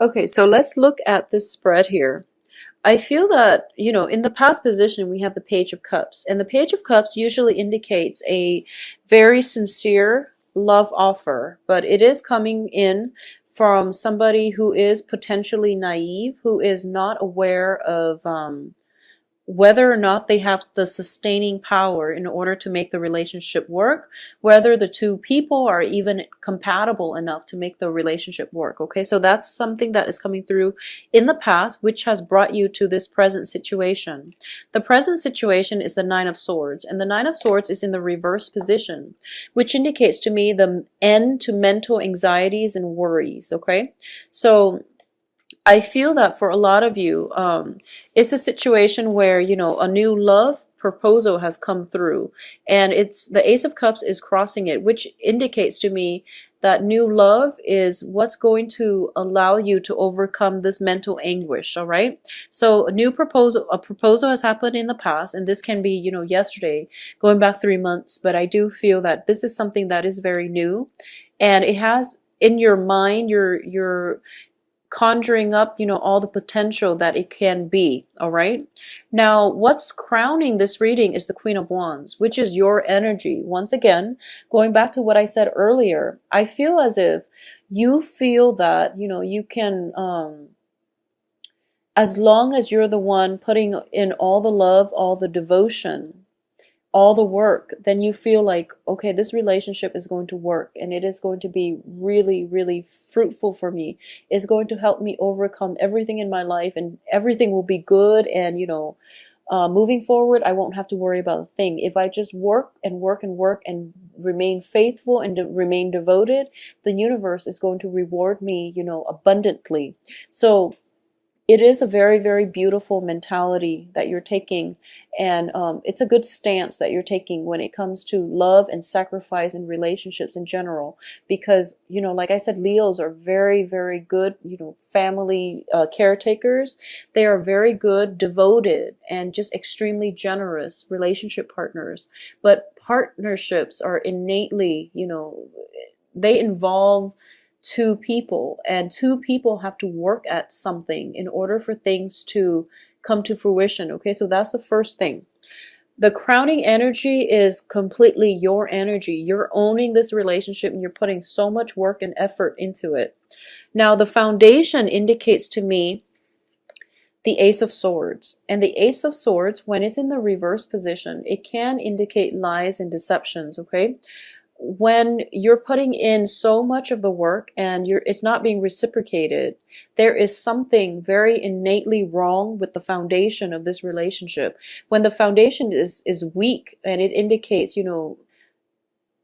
Okay, so let's look at this spread here. I feel that, in the past position, we have the Page of Cups, and the Page of Cups usually indicates a very sincere love offer, but it is coming in from somebody who is potentially naive, who is not aware of whether or not they have the sustaining power in order to make the relationship work, whether the two people are even compatible enough to make the relationship work. Okay, so that's something that is coming through in the past, which has brought you to this present situation. The present situation is the Nine of Swords, and the Nine of Swords is in the reverse position, which indicates to me the end to mental anxieties and worries. Okay, so I feel that for a lot of you, it's a situation where, a new love proposal has come through, and it's the Ace of Cups is crossing it, which indicates to me that new love is what's going to allow you to overcome this mental anguish. All right. So a proposal has happened in the past, and this can be, yesterday, going back 3 months. But I do feel that this is something that is very new, and it has in your mind, your conjuring up, all the potential that it can be. All right. Now, what's crowning this reading is the Queen of Wands, which is your energy. Once again, going back to what I said earlier, I feel as if you feel that, you can, as long as you're the one putting in all the love, all the devotion, all the work, then you feel like, okay, this relationship is going to work, and it is going to be really, really fruitful for me. It's going to help me overcome everything in my life, and everything will be good. And, moving forward, I won't have to worry about a thing. If I just work and work and work and remain faithful and remain devoted, the universe is going to reward me, abundantly. So it is a very, very beautiful mentality that you're taking, and it's a good stance that you're taking when it comes to love and sacrifice in relationships in general. Because, like I said, Leos are very, very good, family caretakers. They are very good, devoted, and just extremely generous relationship partners. But partnerships are innately, they involve two people, and two people have to work at something in order for things to come to fruition. Okay, so that's the first thing. The crowning energy is completely your energy. You're owning this relationship, and you're putting so much work and effort into it. Now, the foundation indicates to me the Ace of Swords. And the Ace of Swords, when it's in the reverse position, it can indicate lies and deceptions. Okay, when you're putting in so much of the work and it's not being reciprocated, there is something very innately wrong with the foundation of this relationship. When the foundation is weak, and it indicates,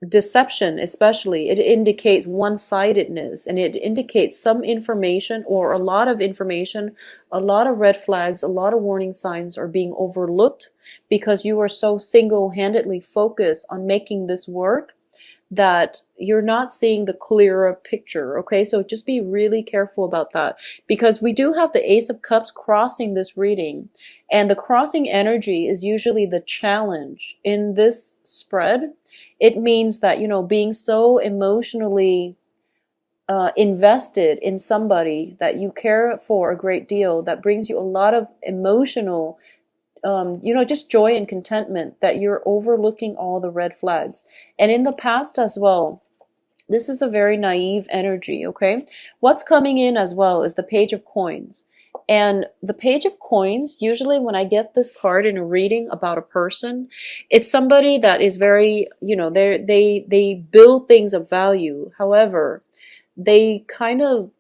deception, especially, it indicates one-sidedness, and it indicates some information, or a lot of information, a lot of red flags, a lot of warning signs are being overlooked because you are so single-handedly focused on making this work that you're not seeing the clearer picture. Okay, so just be really careful about that, because we do have the Ace of Cups crossing this reading, and the crossing energy is usually the challenge in this spread. It means that, being so emotionally invested in somebody that you care for a great deal, that brings you a lot of emotional just joy and contentment, that you're overlooking all the red flags. And in the past as well, this is a very naive energy. Okay, what's coming in as well is the Page of Coins. And the Page of Coins, usually when I get this card in a reading about a person, it's somebody that is very, they build things of value. However, they kind of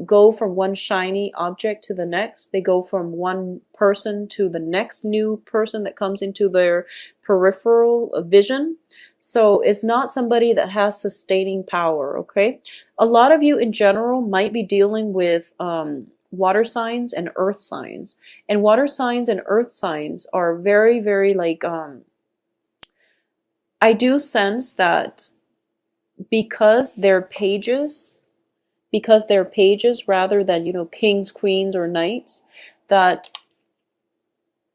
go from one shiny object to the next. They go from one person to the next new person that comes into their peripheral vision. So it's not somebody that has sustaining power. Okay, a lot of you in general might be dealing with water signs and earth signs, and water signs and earth signs are very, very like I do sense that because they're pages, rather than, kings, queens, or knights, that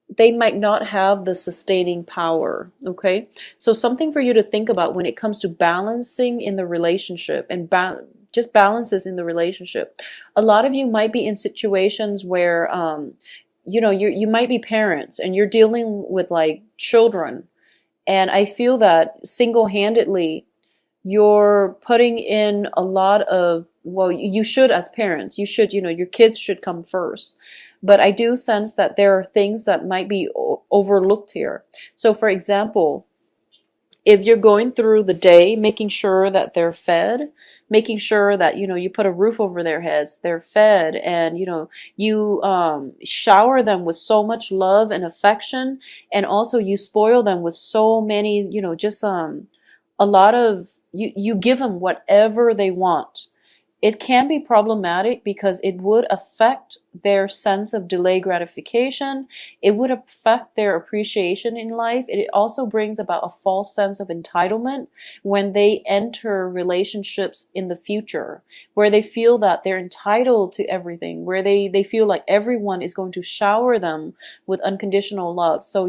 they might not have the sustaining power. Okay, so something for you to think about when it comes to balancing in the relationship, and just balances in the relationship. A lot of you might be in situations where, you might be parents and you're dealing with like children. And I feel that single-handedly, you're putting in a lot of, well, you should as parents, you should, your kids should come first. But I do sense that there are things that might be overlooked here. So for example, if you're going through the day, making sure that they're fed, making sure that, you put a roof over their heads, they're fed, and, you shower them with so much love and affection, and also you spoil them with so many, just a lot of, you give them whatever they want. It can be problematic because it would affect their sense of delayed gratification. It would affect their appreciation in life. It also brings about a false sense of entitlement when they enter relationships in the future, where they feel that they're entitled to everything, where they feel like everyone is going to shower them with unconditional love. So,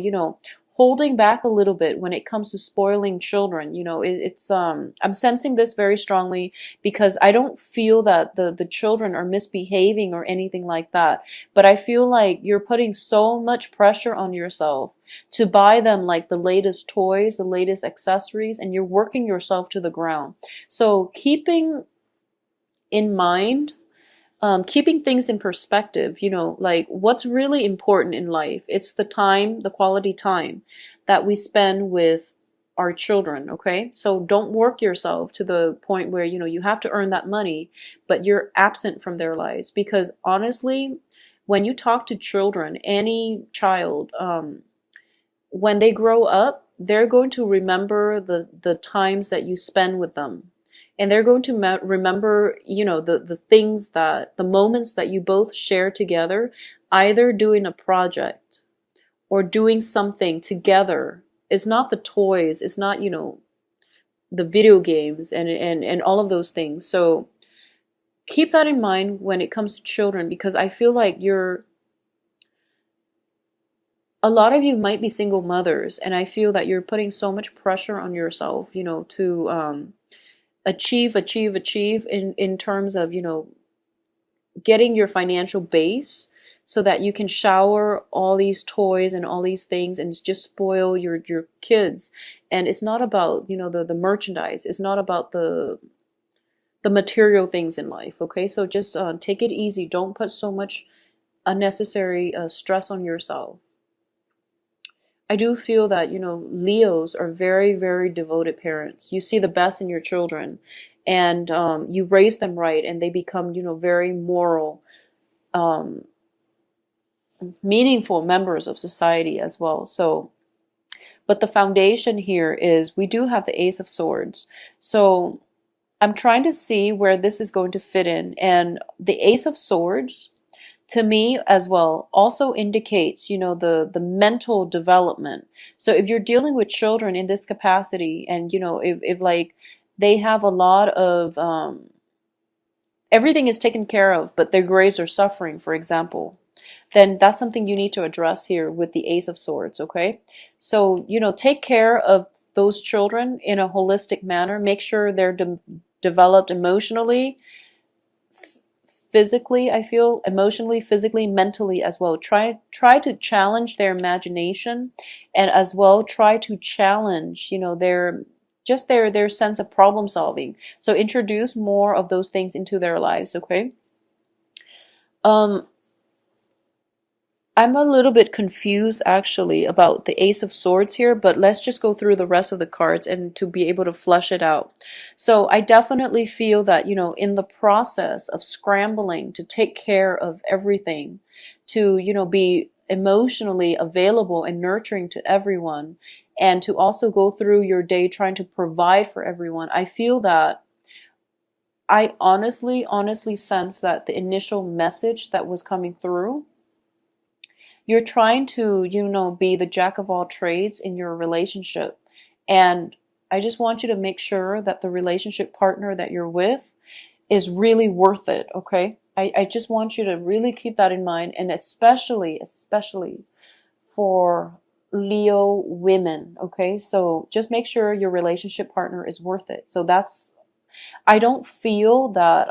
holding back a little bit when it comes to spoiling children. I'm sensing this very strongly because I don't feel that the children are misbehaving or anything like that. But I feel like you're putting so much pressure on yourself to buy them like the latest toys, the latest accessories, and you're working yourself to the ground. So keeping in mind, keeping things in perspective, like what's really important in life. It's the time, the quality time that we spend with our children, okay? So don't work yourself to the point where, you have to earn that money, but you're absent from their lives. Because honestly, when you talk to children, any child, when they grow up, they're going to remember the times that you spend with them. And they're going to remember, the moments that you both share together, either doing a project or doing something together. It's not the toys, it's not, the video games and all of those things. So keep that in mind when it comes to children, because I feel like a lot of you might be single mothers, and I feel that you're putting so much pressure on yourself, to achieve in terms of, getting your financial base so that you can shower all these toys and all these things and just spoil your kids. And it's not about, the merchandise. It's not about the material things in life. Okay. So just take it easy. Don't put so much unnecessary stress on yourself. I do feel that, Leos are very, very devoted parents. You see the best in your children, and you raise them right, and they become, very moral, meaningful members of society as well. So, but the foundation here is we do have the Ace of Swords. So I'm trying to see where this is going to fit in. And the Ace of Swords, to me as well, also indicates, the mental development. So if you're dealing with children in this capacity, and, if like they have a lot of, everything is taken care of, but their grades are suffering, for example, then that's something you need to address here with the Ace of Swords, okay? So, take care of those children in a holistic manner. Make sure they're developed emotionally, physically, I feel, emotionally, physically, mentally as well. Try to challenge their imagination, and as well try to challenge, their sense of problem solving. So introduce more of those things into their lives, okay? I'm a little bit confused actually about the Ace of Swords here, but let's just go through the rest of the cards and to be able to flush it out. So I definitely feel that, in the process of scrambling to take care of everything, to, be emotionally available and nurturing to everyone, and to also go through your day trying to provide for everyone, I feel that I honestly sense that the initial message that was coming through, you're trying to, be the jack of all trades in your relationship. And I just want you to make sure that the relationship partner that you're with is really worth it, okay? I just want you to really keep that in mind, and especially for Leo women, okay? So just make sure your relationship partner is worth it. So that's I don't feel that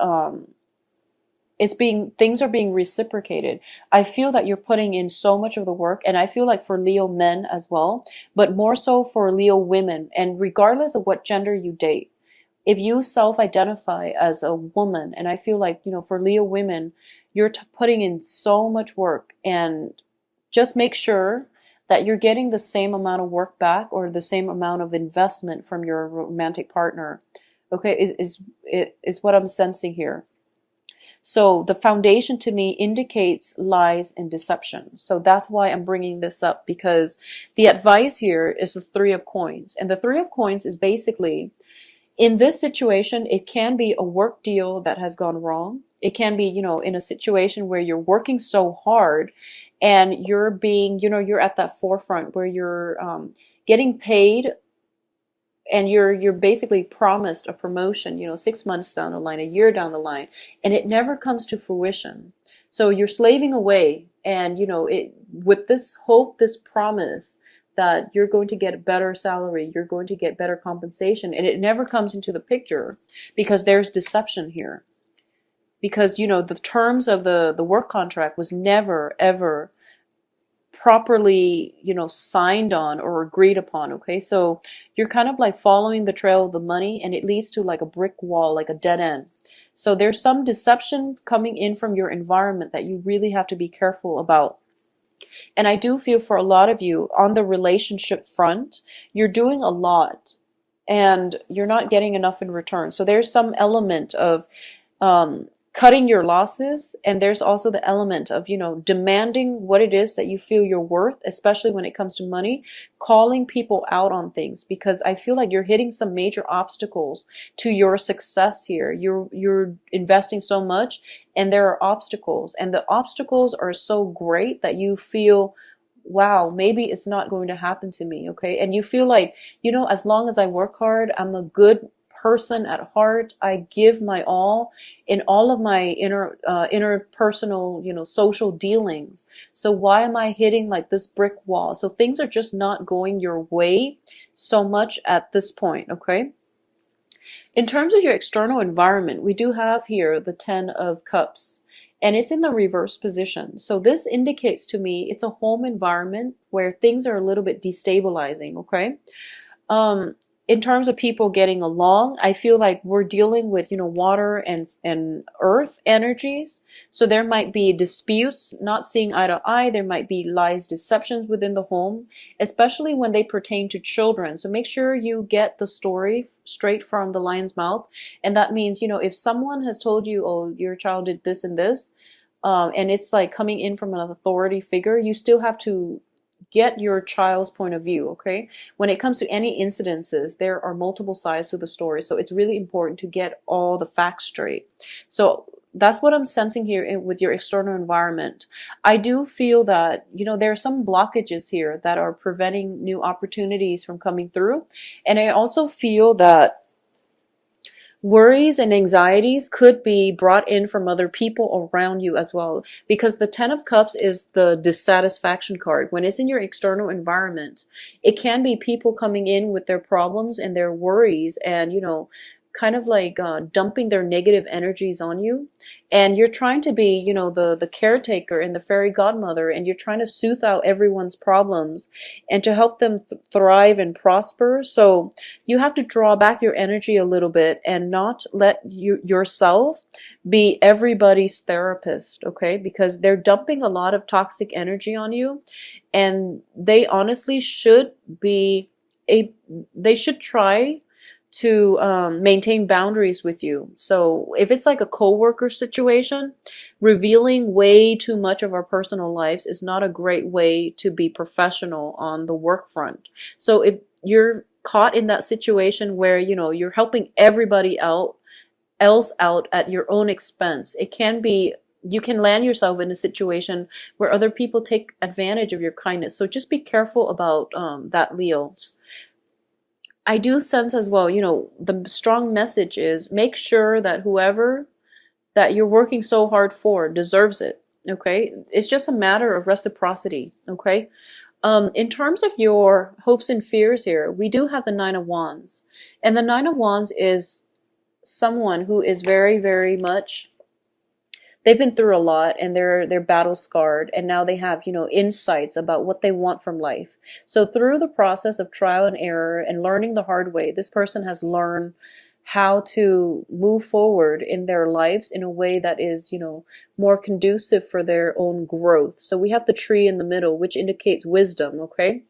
things are being reciprocated. I feel that you're putting in so much of the work, and I feel like for Leo men as well, but more so for Leo women, and regardless of what gender you date. If you self-identify as a woman, and I feel like, for Leo women, you're putting in so much work, and just make sure that you're getting the same amount of work back or the same amount of investment from your romantic partner. Okay, is what I'm sensing here. So the foundation to me indicates lies and deception. So that's why I'm bringing this up, because the advice here is the Three of Coins. And the Three of Coins is basically, in this situation, it can be a work deal that has gone wrong. It can be, in a situation where you're working so hard and you're being, you're at that forefront where you're getting paid, and you're basically promised a promotion, 6 months down the line, a year down the line, and it never comes to fruition. So you're slaving away, and with this hope, this promise that you're going to get a better salary, you're going to get better compensation, and it never comes into the picture because there's deception here. Because the terms of the work contract was never ever properly signed on or agreed upon. Okay, so you're kind of like following the trail of the money, and it leads to like a brick wall, like a dead end. So there's some deception coming in from your environment that you really have to be careful about. And I do feel for a lot of you on the relationship front, you're doing a lot and you're not getting enough in return. So there's some element of cutting your losses, and there's also the element of demanding what it is that you feel you're worth, especially when it comes to money, calling people out on things, because I feel like you're hitting some major obstacles to your success here. You're investing so much, and there are obstacles, and the obstacles are so great that you feel, wow, maybe it's not going to happen to me. Okay, and you feel like, as long as I work hard, I'm a good person at heart. I give my all in all of my interpersonal, social dealings. So why am I hitting like this brick wall? So things are just not going your way so much at this point. Okay. In terms of your external environment, we do have here the 10 of Cups, and it's in the reverse position. So this indicates to me it's a home environment where things are a little bit destabilizing. Okay. In terms of people getting along, I feel like we're dealing with, water and earth energies. So there might be disputes, not seeing eye to eye. There might be lies, deceptions within the home, especially when they pertain to children. So make sure you get the story straight from the lion's mouth. And that means, if someone has told you, oh, your child did this and this, and it's like coming in from an authority figure, you still have to get your child's point of view. Okay, when it comes to any incidences, there are multiple sides to the story, so it's really important to get all the facts straight. So that's what I'm sensing here with your external environment. I do feel that there are some blockages here that are preventing new opportunities from coming through, and I also feel that worries and anxieties could be brought in from other people around you as well, because the 10 of Cups is the dissatisfaction card. When it's in your external environment, it can be people coming in with their problems and their worries, and kind of like dumping their negative energies on you, and you're trying to be the caretaker and the fairy godmother, and you're trying to soothe out everyone's problems and to help them thrive and prosper. So you have to draw back your energy a little bit and not let yourself be everybody's therapist. Okay, because they're dumping a lot of toxic energy on you, and they honestly should they should try to maintain boundaries with you. So if it's like a co-worker situation, revealing way too much of our personal lives is not a great way to be professional on the work front. So if you're caught in that situation where you're helping everybody else out at your own expense, it can be, you can land yourself in a situation where other people take advantage of your kindness. So just be careful about that, Leo. I do sense as well, the strong message is make sure that whoever that you're working so hard for deserves it. Okay, it's just a matter of reciprocity. Okay, in terms of your hopes and fears here, we do have the 9 of Wands, and the 9 of Wands is someone who is very, very much, they've been through a lot and they're battle scarred, and now they have, insights about what they want from life. So through the process of trial and error and learning the hard way, this person has learned how to move forward in their lives in a way that is, more conducive for their own growth. So we have the tree in the middle, which indicates wisdom, okay?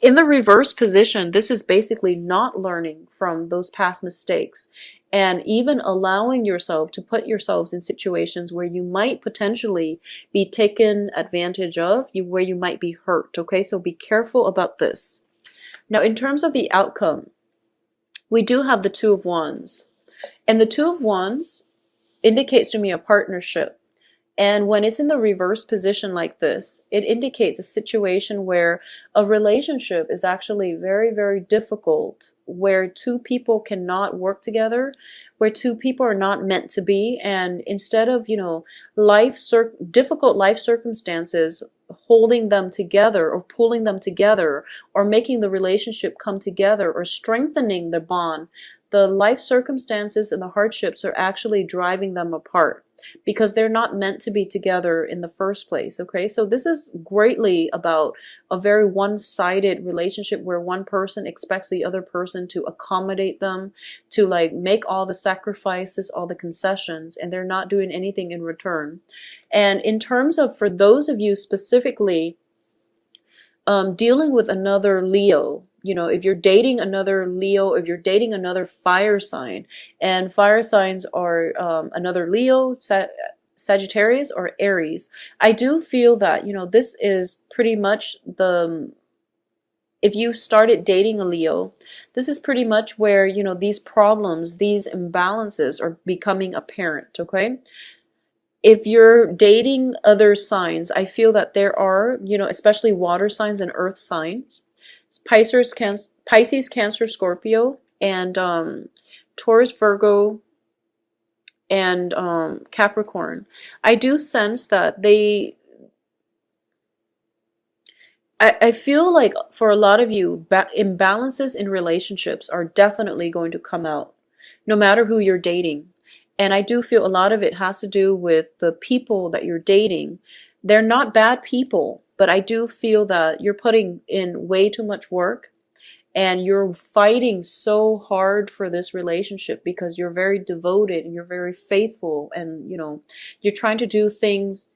In the reverse position, this is basically not learning from those past mistakes and even allowing yourself to put yourselves in situations where you might potentially be taken advantage of, where you might be hurt, okay? So be careful about this. Now, in terms of the outcome, we do have the Two of Wands. And the Two of Wands indicates to me a partnership. And when it's in the reverse position like this, it indicates a situation where a relationship is actually very, very difficult, where two people cannot work together, where two people are not meant to be. And instead of, difficult life circumstances holding them together or pulling them together or making the relationship come together or strengthening the bond, the life circumstances and the hardships are actually driving them apart because they're not meant to be together in the first place, okay? So this is greatly about a very one-sided relationship where one person expects the other person to accommodate them, to like make all the sacrifices, all the concessions, and they're not doing anything in return. And in terms of, for those of you specifically dealing with another Leo, if you're dating another Leo, if you're dating another fire sign, and fire signs are another Leo, Sagittarius, or Aries, I do feel that, this is pretty much if you started dating a Leo, this is pretty much where, these problems, these imbalances are becoming apparent, okay? If you're dating other signs, I feel that there are, especially water signs and earth signs, Pisces, Cancer, Scorpio, and Taurus, Virgo, and Capricorn. I do sense that I feel like for a lot of you, imbalances in relationships are definitely going to come out, no matter who you're dating. And I do feel a lot of it has to do with the people that you're dating. They're not bad people, but I do feel that you're putting in way too much work and you're fighting so hard for this relationship because you're very devoted and you're very faithful, and you're trying to do things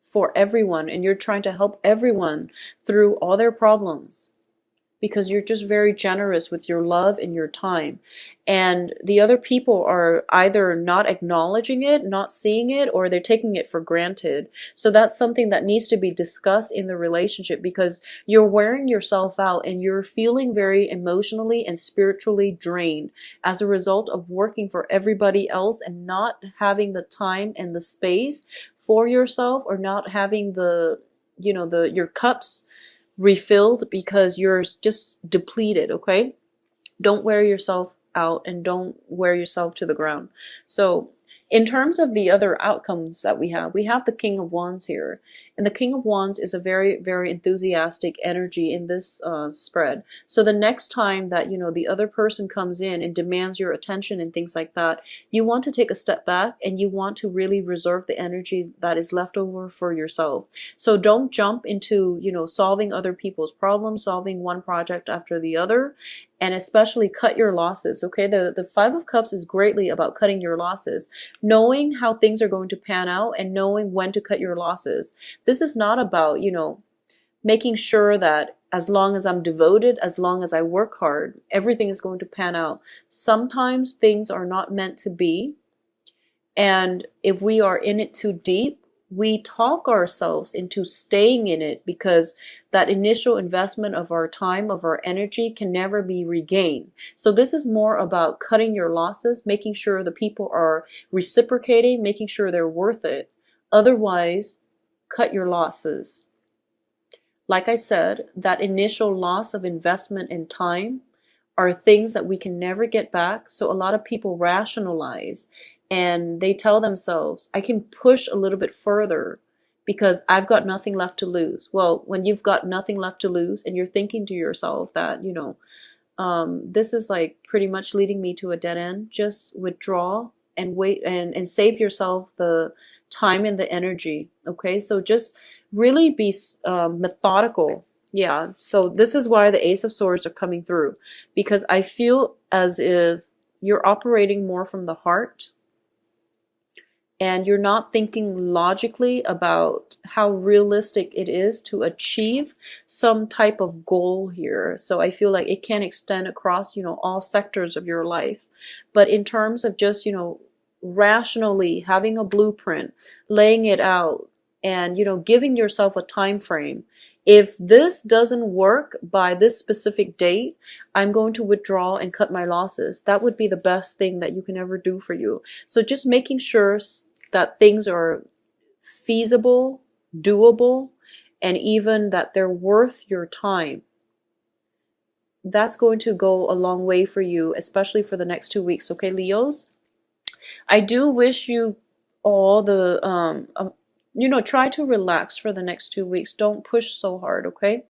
for everyone and you're trying to help everyone through all their problems because you're just very generous with your love and your time. And the other people are either not acknowledging it, not seeing it, or they're taking it for granted. So that's something that needs to be discussed in the relationship because you're wearing yourself out and you're feeling very emotionally and spiritually drained as a result of working for everybody else and not having the time and the space for yourself, or not having your cups refilled because you're just depleted, okay? Don't wear yourself out and don't wear yourself to the ground. So in terms of the other outcomes that we have the King of Wands here. And the King of Wands is a very, very enthusiastic energy in this spread. So the next time that, the other person comes in and demands your attention and things like that, you want to take a step back and you want to really reserve the energy that is left over for yourself. So don't jump into, solving other people's problems, solving one project after the other, and especially cut your losses, okay? The Five of Cups is greatly about cutting your losses, knowing how things are going to pan out and knowing when to cut your losses. This is not about, making sure that as long as I'm devoted, as long as I work hard, everything is going to pan out. Sometimes things are not meant to be. And if we are in it too deep, we talk ourselves into staying in it because that initial investment of our time, of our energy can never be regained. So this is more about cutting your losses, making sure the people are reciprocating, making sure they're worth it. Otherwise, cut your losses. Like I said, that initial loss of investment and time are things that we can never get back. So a lot of people rationalize and they tell themselves, I can push a little bit further because I've got nothing left to lose. Well, when you've got nothing left to lose and you're thinking to yourself that, This is like pretty much leading me to a dead end. Just withdraw and wait and save yourself the time and the energy. Okay, so just really be methodical. Yeah, so this is why the Ace of Swords are coming through, because I feel as if you're operating more from the heart and you're not thinking logically about how realistic it is to achieve some type of goal here. So I feel like it can extend across, all sectors of your life. But in terms of just, rationally having a blueprint, laying it out, and, giving yourself a time frame. If this doesn't work by this specific date, I'm going to withdraw and cut my losses. That would be the best thing that you can ever do for you. So just making sure that things are feasible, doable, and even that they're worth your time. That's going to go a long way for you, especially for the next 2 weeks. Okay, Leos? I do wish you all the, try to relax for the next 2 weeks. Don't push so hard, okay?